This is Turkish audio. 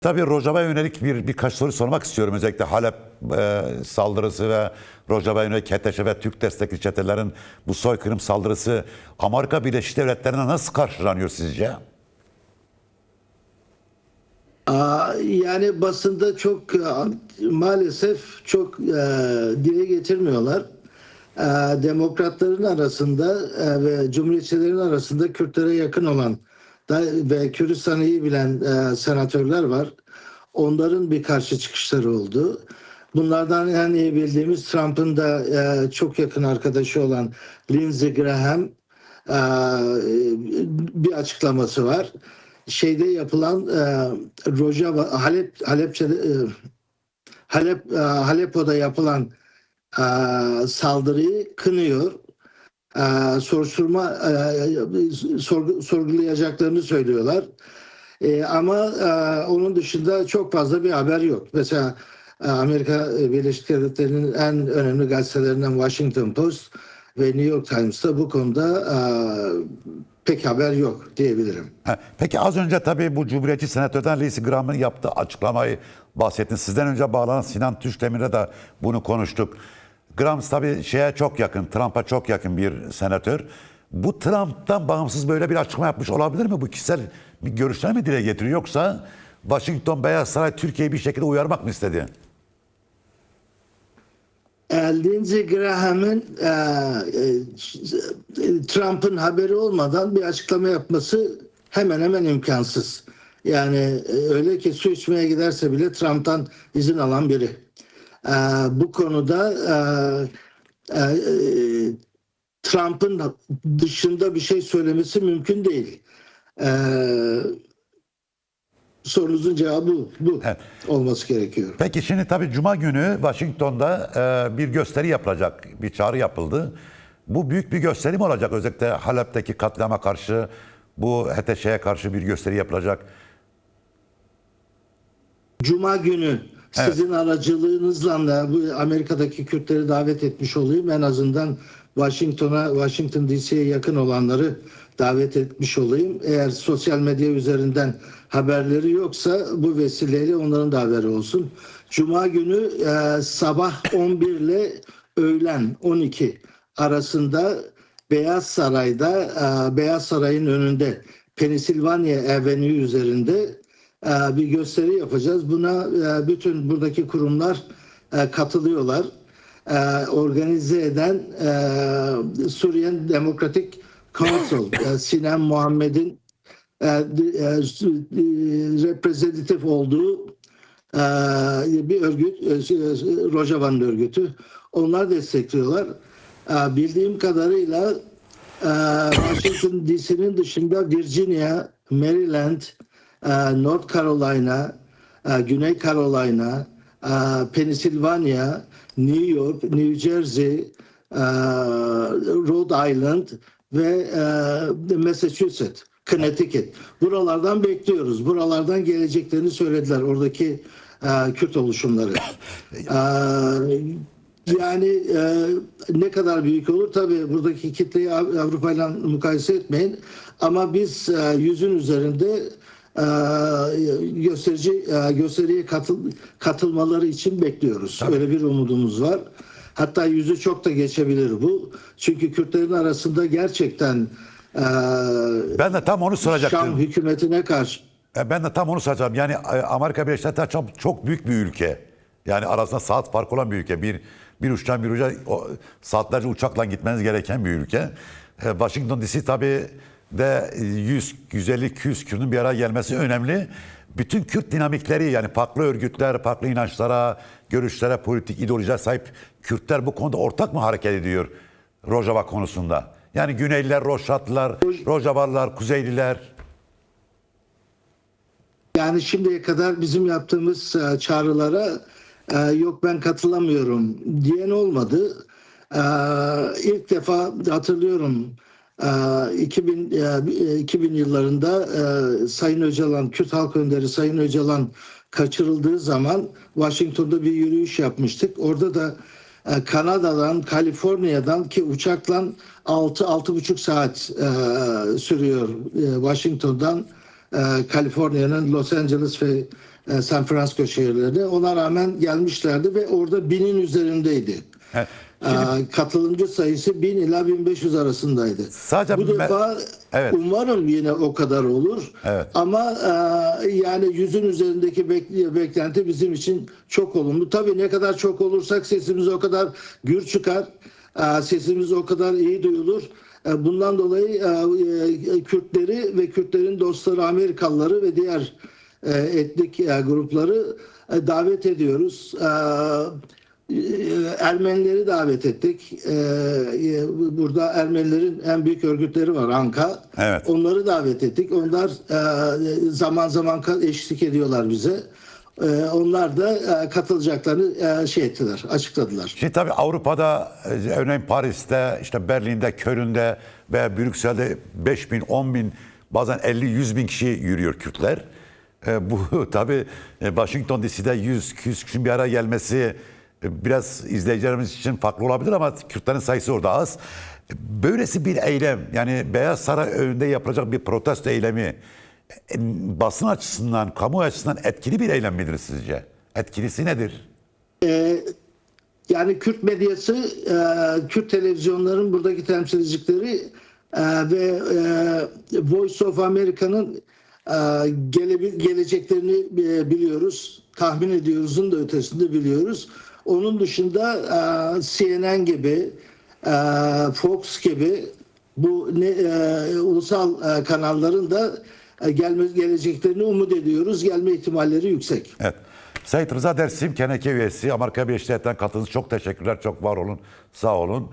Tabii Rojava'ya yönelik birkaç soru sormak istiyorum. Özellikle Halep saldırısı ve Rojava'ya yönelik HTŞ ve Türk destekli çetelerin bu soykırım saldırısı Amerika Birleşik Devletleri'ne nasıl karşılanıyor sizce? Yani basında çok maalesef çok dile getirmiyorlar. Demokratların arasında ve Cumhuriyetçilerin arasında Kürtlere yakın olan ve Kürdistan'ı iyi bilen senatörler var. Onların bir karşı çıkışları oldu. Bunlardan en iyi bildiğimiz Trump'ın da çok yakın arkadaşı olan Lindsey Graham bir açıklaması var. Şeyde yapılan Rojava, Halep'o'da yapılan saldırıyı kınıyor. Sorgulayacaklarını söylüyorlar. Ama onun dışında çok fazla bir haber yok. Mesela Amerika Birleşik Devletleri'nin en önemli gazetelerinden Washington Post ve New York Times'ta bu konuda pek haber yok diyebilirim. Peki az önce tabii bu Cumhuriyetçi senatörden Lindsey Graham'ın yaptığı açıklamayı bahsettiniz. Sizden önce bağlanan Sinan Tüşdemir'e de bunu konuştuk. Graham tabii şeye çok yakın, Trump'a çok yakın bir senatör. Bu Trump'tan bağımsız böyle bir açıklama yapmış olabilir mi? Bu kişisel bir görüşler mi dile getiriyor yoksa Washington Beyaz Saray Türkiye'yi bir şekilde uyarmak mı istedi? Lindsey Graham'ın Trump'ın haberi olmadan bir açıklama yapması hemen hemen imkansız. Yani öyle ki su içmeye giderse bile Trump'tan izin alan biri. Bu konuda Trump'ın dışında bir şey söylemesi mümkün değil. Sorunuzun cevabı bu Evet. olması gerekiyor. Peki şimdi tabii Cuma günü Washington'da bir gösteri yapılacak, bir çağrı yapıldı. Bu büyük bir gösteri mi olacak? Özellikle Halep'teki katliama karşı, bu HTŞ'ye karşı bir gösteri yapılacak. Cuma günü sizin aracılığınızla da bu Amerika'daki Kürtleri davet etmiş olayım. En azından Washington DC'ye yakın olanları davet etmiş olayım. Eğer sosyal medya üzerinden haberleri yoksa bu vesileyle onların da haberi olsun. Cuma günü sabah 11 ile öğlen 12 arasında Beyaz Saray'da, Beyaz Saray'ın önünde Pennsylvania Avenue üzerinde bir gösteri yapacağız. Buna bütün buradaki kurumlar katılıyorlar. Organize eden Syrian Democratic Council, Sinem Muhammed'in reprezentatif olduğu bir örgüt, Rojava'nın örgütü. Onlar destekliyorlar. Bildiğim kadarıyla Washington DC'nin dışında Virginia, Maryland, North Carolina, Güney Carolina, Pennsylvania, New York, New Jersey, Rhode Island ve Massachusetts, Connecticut. Buralardan bekliyoruz. Buralardan geleceklerini söylediler oradaki Kürt oluşumları. Yani ne kadar büyük olur? Tabii buradaki kitleyi Avrupa ile mukayese etmeyin. Ama biz yüzün üzerinde gösteriye katılmaları için bekliyoruz. Tabii. Öyle bir umudumuz var. Hatta yüzü çok da geçebilir bu. Çünkü Kürtlerin arasında gerçekten Ben de tam onu soracaktım. Şam hükümetine karşı. Ben de tam onu soracağım. Yani Amerika Birleşik Devletleri çok büyük bir ülke. Yani arasında saat farkı olan bir ülke. Bir uçtan bir uca saatlerce uçakla gitmeniz gereken bir ülke. Washington DC tabii de 150-200 Kürt'ün bir araya gelmesi önemli. Bütün Kürt dinamikleri yani farklı örgütler, farklı inançlara, görüşlere, politik ideolojiye sahip Kürtler bu konuda ortak mı hareket ediyor Rojava konusunda? Yani Güneyliler, Roşatlılar, Rojavalılar, Kuzeyliler. Yani şimdiye kadar bizim yaptığımız çağrılara yok ben katılamıyorum diyen olmadı. İlk defa hatırlıyorum 2000 yıllarında Sayın Öcalan, Kürt Halk Önderi Sayın Öcalan kaçırıldığı zaman Washington'da bir yürüyüş yapmıştık. Orada da Kanada'dan, Kaliforniya'dan ki uçakla 6-6,5 saat sürüyor Washington'dan Kaliforniya'nın Los Angeles ve San Francisco şehirlerine. Ona rağmen gelmişlerdi ve orada 1000'in üzerindeydi. Evet. Katılımcı sayısı 1000 ila 1500 arasındaydı. Sadece Bu defa evet. umarım yine o kadar olur. Evet. Ama yani 100'ün üzerindeki beklenti bizim için çok olumlu. Tabii ne kadar çok olursak sesimiz o kadar gür çıkar. Sesimiz o kadar iyi duyulur. Bundan dolayı Kürtleri ve Kürtlerin dostları Amerikalıları ve diğer etnik grupları davet ediyoruz. Ermenileri davet ettik. Burada Ermenilerin en büyük örgütleri var, Anka. Evet. Onları davet ettik. Onlar zaman zaman eşlik ediyorlar bize. Onlar da katılacaklarını açıkladılar. Şimdi tabii Avrupa'da örneğin Paris'te, işte Berlin'de, Köln'de ve Brüksel'de 5.000, 10.000 bazen 50-100 bin kişi yürüyor Kürtler. Bu tabii Washington DC'de 100 kişinin bir araya gelmesi biraz izleyicilerimiz için farklı olabilir ama Kürtlerin sayısı orada az. Böylesi bir eylem, yani Beyaz Saray önünde yapılacak bir protesto eylemi basın açısından, kamu açısından etkili bir eylem midir sizce? Etkilisi nedir? Yani Kürt medyası, Kürt televizyonların buradaki temsilcileri ve Voice of America'nın geleceklerini biliyoruz. Tahmin ediyoruz'un da ötesinde biliyoruz. Onun dışında CNN gibi, Fox gibi bu ulusal kanalların da geleceklerini umut ediyoruz. Gelme ihtimalleri yüksek. Evet. Sayın Rıza Dersim, Keneke üyesi, Amerika Birleşik Devletleri'nden katıldığınız çok teşekkürler, çok var olun, sağ olun.